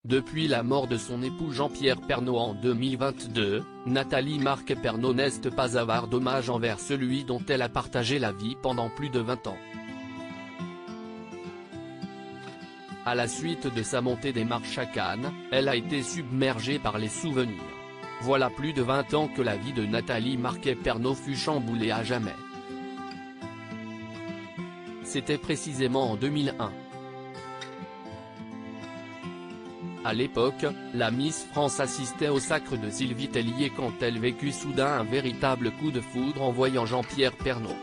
Depuis la mort de son époux Jean-Pierre Pernaut en 2022, Nathalie Marquet-Pernaut n'est pas avare d'hommage envers celui dont elle a partagé la vie pendant plus de 20 ans. À la suite de sa montée des marches à Cannes, elle a été submergée par les souvenirs. Voilà plus de 20 ans que la vie de Nathalie Marquet-Pernaut fut chamboulée à jamais. C'était précisément en 2001. À l'époque, la Miss France assistait au sacre de Sylvie Tellier quand elle vécut soudain un véritable coup de foudre en voyant Jean-Pierre Pernaut.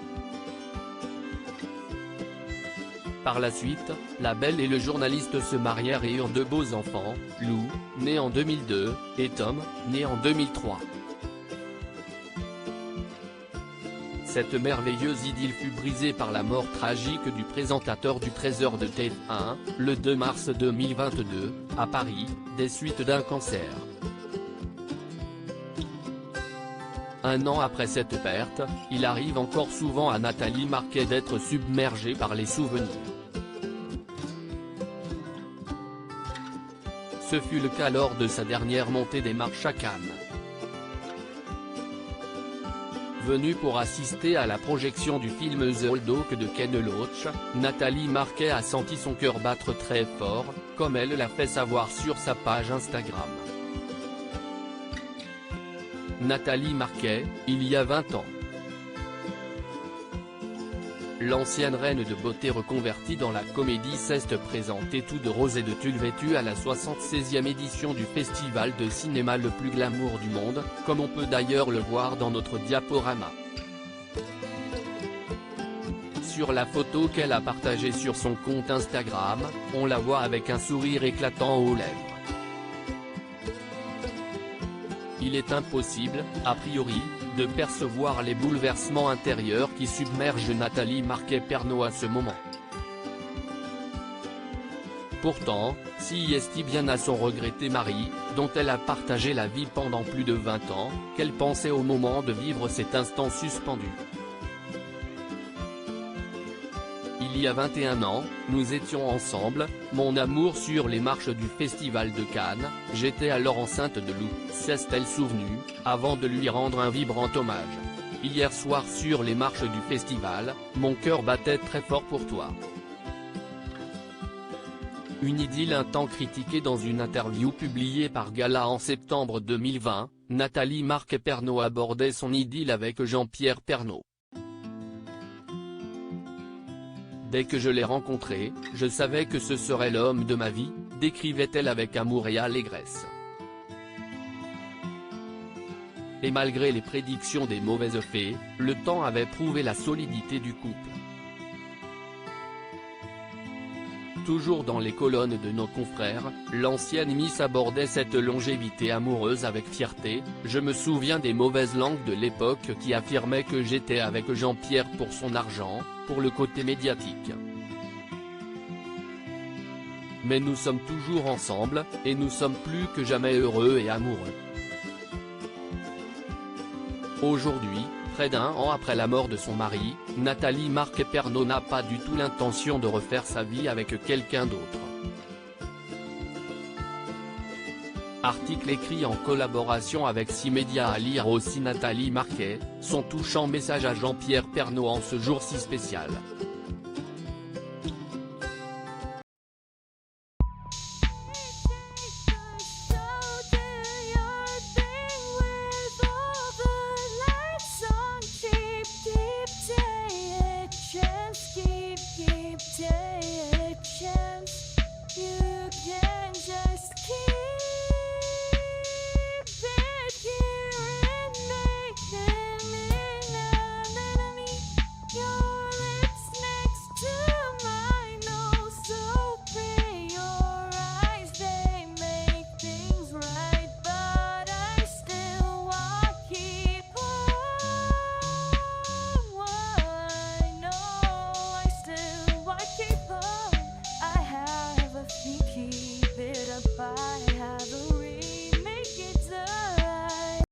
Par la suite, la belle et le journaliste se marièrent et eurent deux beaux enfants, Lou, né en 2002, et Tom, né en 2003. Cette merveilleuse idylle fut brisée par la mort tragique du présentateur du Trésor de TF1, le 2 mars 2022, à Paris, des suites d'un cancer. Un an après cette perte, il arrive encore souvent à Nathalie Marquet d'être submergée par les souvenirs. Ce fut le cas lors de sa dernière montée des marches à Cannes. Venue pour assister à la projection du film The Old Oak de Ken Loach, Nathalie Marquet a senti son cœur battre très fort, comme elle l'a fait savoir sur sa page Instagram. Nathalie Marquet, il y a 20 ans. L'ancienne reine de beauté reconvertie dans la comédie s'est présentée tout de rose et de tulle vêtue à la 76e édition du festival de cinéma le plus glamour du monde, comme on peut d'ailleurs le voir dans notre diaporama. Sur la photo qu'elle a partagée sur son compte Instagram, on la voit avec un sourire éclatant aux lèvres. Il est impossible, a priori, de percevoir les bouleversements intérieurs qui submergent Nathalie Marquet-Pernaut à ce moment. Pourtant, si est bien à son regretté mari, dont elle a partagé la vie pendant plus de 20 ans, qu'elle pensait au moment de vivre cet instant suspendu. Il y a 21 ans, nous étions ensemble, mon amour sur les marches du Festival de Cannes, j'étais alors enceinte de Lou, s'est-elle souvenue, avant de lui rendre un vibrant hommage. Hier soir sur les marches du festival, mon cœur battait très fort pour toi. Une idylle un temps critiquée dans une interview publiée par Gala en septembre 2020, Nathalie Marquet-Pernaut abordait son idylle avec Jean-Pierre Pernaut. Dès que je l'ai rencontré, je savais que ce serait l'homme de ma vie, décrivait-elle avec amour et allégresse. Et malgré les prédictions des mauvaises fées, le temps avait prouvé la solidité du couple. Toujours dans les colonnes de nos confrères, l'ancienne Miss abordait cette longévité amoureuse avec fierté. Je me souviens des mauvaises langues de l'époque qui affirmaient que j'étais avec Jean-Pierre pour son argent, pour le côté médiatique. Mais nous sommes toujours ensemble, et nous sommes plus que jamais heureux et amoureux. Aujourd'hui, près d'un an après la mort de son mari, Nathalie Marquet-Pernaut n'a pas du tout l'intention de refaire sa vie avec quelqu'un d'autre. Article écrit en collaboration avec 6médias à lire aussi Nathalie Marquet, son touchant message à Jean-Pierre Pernaut en ce jour si spécial.